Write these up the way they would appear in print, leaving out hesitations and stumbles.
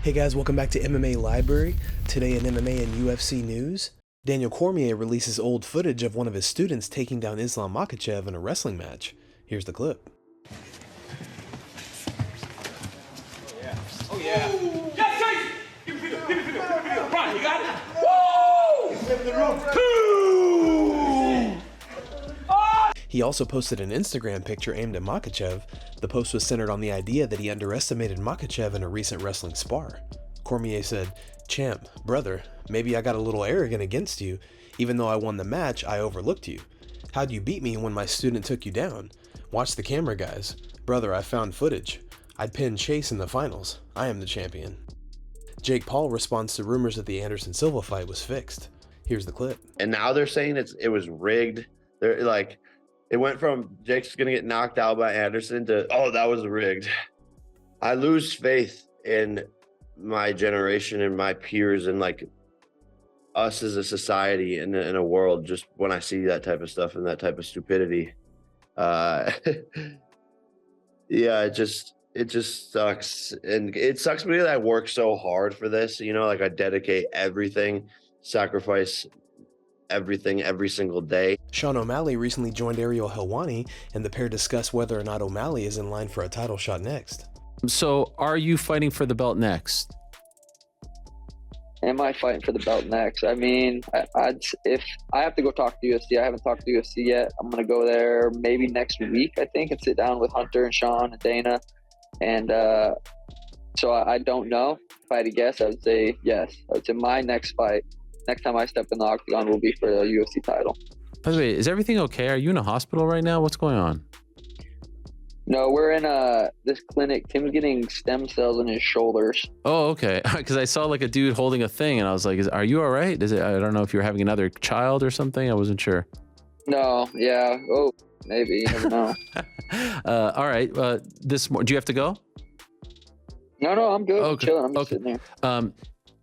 Hey guys, welcome back to MMA Library. Today in MMA and UFC news, Daniel Cormier releases old footage of one of his students taking down Islam Makhachev in a wrestling match. Here's the clip. Oh yeah. Ooh. Yes, Chase! Give me video. Right, you got it? Woo! He's in the room. Oh! He also posted an Instagram picture aimed at Makhachev. The post was centered on the idea that he underestimated Makhachev in a recent wrestling spar. Cormier said, "Champ, brother, maybe I got a little arrogant against you. Even though I won the match, I overlooked you. How'd you beat me when my student took you down? Watch the camera, guys. Brother, I found footage. I'd pinned Chase in the finals. I am the champion." Jake Paul responds to rumors that the Anderson-Silva fight was fixed. Here's the clip. And now they're saying it was rigged. They're like, it went from Jake's gonna get knocked out by Anderson to, oh, that was rigged. I lose faith in my generation and my peers and like us as a society and in a world just when I see that type of stuff and that type of stupidity. Yeah, it just sucks. And it sucks because I work so hard for this, you know, like I dedicate everything, sacrifice everything every single day. Sean O'Malley recently joined Ariel Helwani, and the pair discussed whether or not O'Malley is in line for a title shot next. So are you fighting for the belt next? Am I fighting for the belt next? I mean, if I have to go talk to UFC, I haven't talked to UFC yet. I'm going to go there maybe next week, I think, and sit down with Hunter and Sean and Dana. And so I don't know. If I had to guess, I would say yes. I would say my next fight, next time I step in the octagon, will be for the UFC title. By the way, is everything okay? Are you in a hospital right now? What's going on? No, we're in this clinic. Tim's getting stem cells in his shoulders. Oh, okay. Because I saw like a dude holding a thing, and I was like, "Are you all right?" I don't know if you were having another child or something. I wasn't sure. No, yeah. Oh, maybe. You never know. All right. Do you have to go? No, I'm good. Okay. I'm chilling. I'm just sitting there.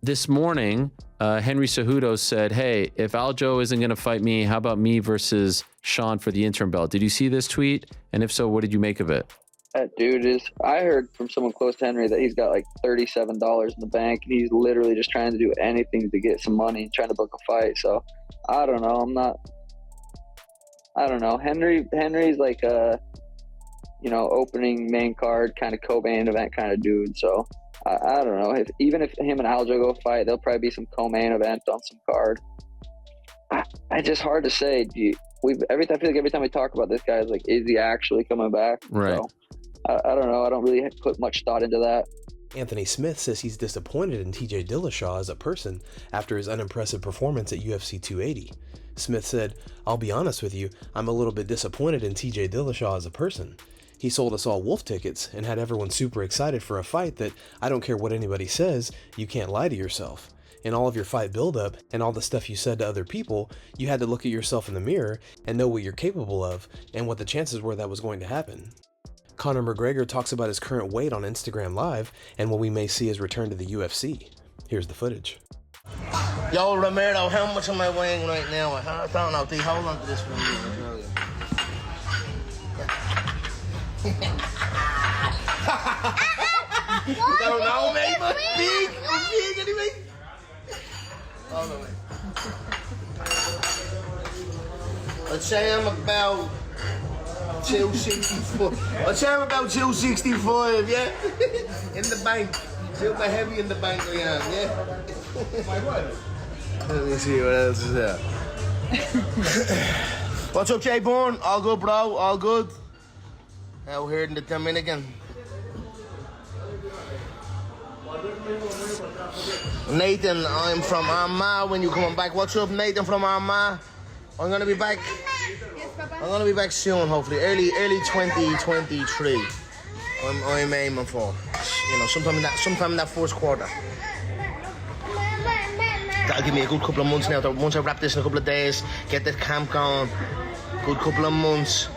This morning, Henry Cejudo said, "Hey, if Aljo isn't going to fight me, how about me versus Sean for the interim belt?" Did you see this tweet? And if so, what did you make of it? That dude I heard from someone close to Henry that he's got like $37 in the bank, and he's literally just trying to do anything to get some money and trying to book a fight. So I don't know. I don't know. Henry's like a, opening main card kind of co-main event kind of dude. So I don't know. Even if him and Aljo go fight, there'll probably be some co-main event on some card. I just hard to say. I feel like every time we talk about this guy, it's like, is he actually coming back? Right. So, I don't know. I don't really put much thought into that. Anthony Smith says he's disappointed in DIllashaw as a person after his unimpressive performance at UFC 280. Smith said, "I'll be honest with you, I'm a little bit disappointed in DIllashaw as a person. He sold us all wolf tickets and had everyone super excited for a fight that, I don't care what anybody says, you can't lie to yourself. In all of your fight buildup and all the stuff you said to other people, you had to look at yourself in the mirror and know what you're capable of and what the chances were that was going to happen." Conor McGregor talks about his current weight on Instagram Live and what we may see his return to the UFC. Here's the footage. Yo, Romero, how much am I weighing right now? I don't know. Hold on to this for a minute. Don't know, mate, but big anyway. Hold on, mate. I'd say I'm about 265. Yeah? In the bank. Super heavy in the bank I am, yeah? Let me see what else is there. What's up, Jay Bourne? All good, bro? All good? Out here in the Dominican. Nathan, I'm from Armagh. When you coming back? What's up, Nathan from Armagh? I'm gonna be back. I'm gonna be back soon, hopefully, early 2023. I'm aiming for, sometime in that first quarter. That'll give me a good couple of months now. Once I wrap this in a couple of days, get the camp going, good couple of months.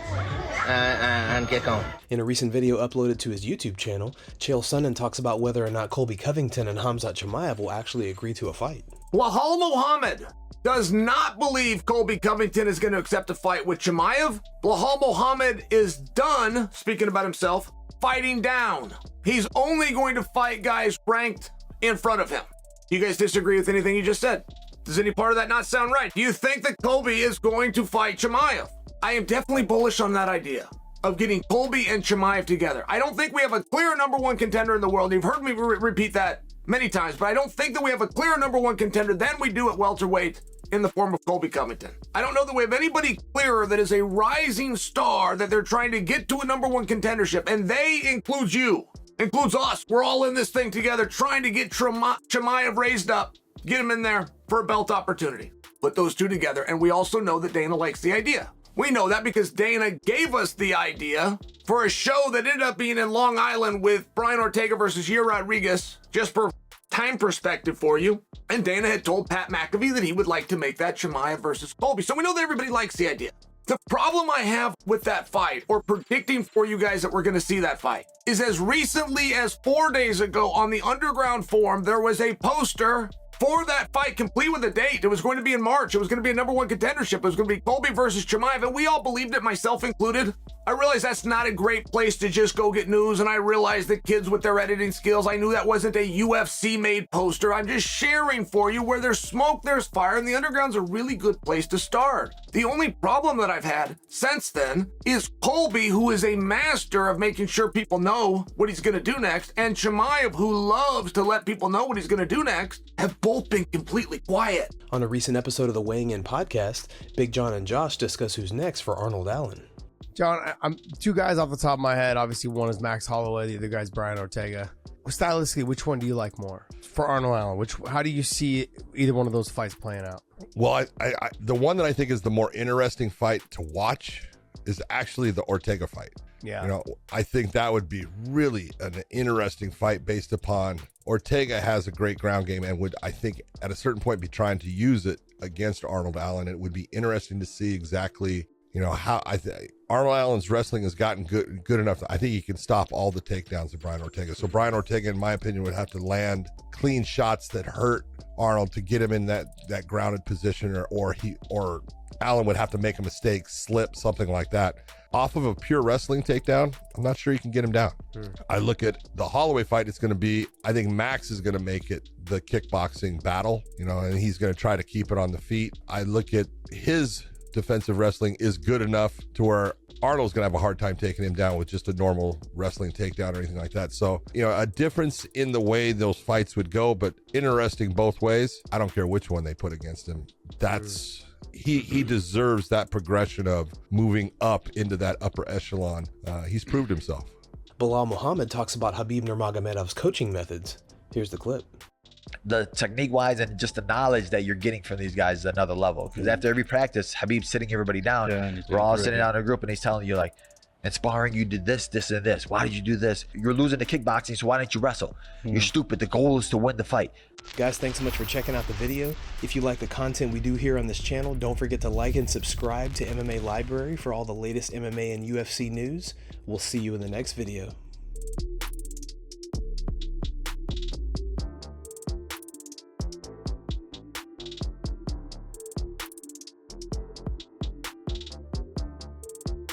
And get going. In a recent video uploaded to his YouTube channel, Chael Sonnen talks about whether or not Colby Covington and Khamzat Chimaev will actually agree to a fight. Belal Muhammad does not believe Colby Covington is going to accept a fight with Chimaev. Belal Muhammad is done, speaking about himself, fighting down. He's only going to fight guys ranked in front of him. Do you guys disagree with anything you just said? Does any part of that not sound right? Do you think that Colby is going to fight Chimaev? I am definitely bullish on that idea of getting Colby and Chimaev together. I don't think we have a clear number one contender in the world. You've heard me repeat that many times, but I don't think that we have a clear number one contender than we do at welterweight in the form of Colby Covington. I don't know that we have anybody clearer that is a rising star that they're trying to get to a number one contendership, and they includes you, includes us. We're all in this thing together trying to get Chimaev raised up, get him in there for a belt opportunity. Put those two together, and we also know that Dana likes the idea. We know that because Dana gave us the idea for a show that ended up being in Long Island with Brian Ortega versus Yair Rodriguez, just for time perspective for you. And Dana had told Pat McAfee that he would like to make that Chimaev versus Colby. So we know that everybody likes the idea. The problem I have with that fight, or predicting for you guys that we're going to see that fight, is as recently as 4 days ago on the Underground Forum, there was a poster for that fight, complete with a date. It was going to be in March. It was going to be a number one contendership. It was going to be Colby versus Chimaev, and we all believed it, myself included. I realize that's not a great place to just go get news, and I realize that kids with their editing skills, I knew that wasn't a UFC-made poster. I'm just sharing for you where there's smoke, there's fire, and the Underground's a really good place to start. The only problem that I've had since then is Colby, who is a master of making sure people know what he's going to do next, and Chimaev, who loves to let people know what he's going to do next, have both been completely quiet. On a recent episode of the Weighing In podcast, Big John and Josh discuss who's next for Arnold Allen. John, I'm two guys off the top of my head. Obviously, one is Max Holloway, the other guy's Brian Ortega. Stylistically, which one do you like more for Arnold Allen? How do you see either one of those fights playing out? Well, I the one that I think is the more interesting fight to watch is actually the Ortega fight. Yeah. You know, I think that would be really an interesting fight based upon Ortega has a great ground game and would, I think, at a certain point be trying to use it against Arnold Allen. It would be interesting to see exactly, you know, how Arnold Allen's wrestling has gotten good enough. I think he can stop all the takedowns of Brian Ortega. So Brian Ortega, in my opinion, would have to land clean shots that hurt Arnold to get him in that grounded position, or Allen would have to make a mistake, slip, something like that. Off of a pure wrestling takedown, I'm not sure you can get him down. I look at the Holloway fight, it's going to be, I think Max is going to make it the kickboxing battle, you know, and he's going to try to keep it on the feet. I look at his defensive wrestling is good enough to where Arnold's going to have a hard time taking him down with just a normal wrestling takedown or anything like that. So, you know, a difference in the way those fights would go, but interesting both ways. I don't care which one they put against him. That's... He deserves that progression of moving up into that upper echelon. He's proved himself. Belal Muhammad talks about Khabib Nurmagomedov's coaching methods. Here's the clip. The technique wise and just the knowledge that you're getting from these guys is another level. Because after every practice, Khabib's sitting everybody down. We're all sitting down in a group and he's telling you, like, in sparring, you did this, this, and this. Why did you do this? You're losing the kickboxing, so why didn't you wrestle? You're stupid. The goal is to win the fight. Guys, thanks so much for checking out the video. If you like the content we do here on this channel, don't forget to like and subscribe to MMA Library for all the latest MMA and UFC news. We'll see you in the next video.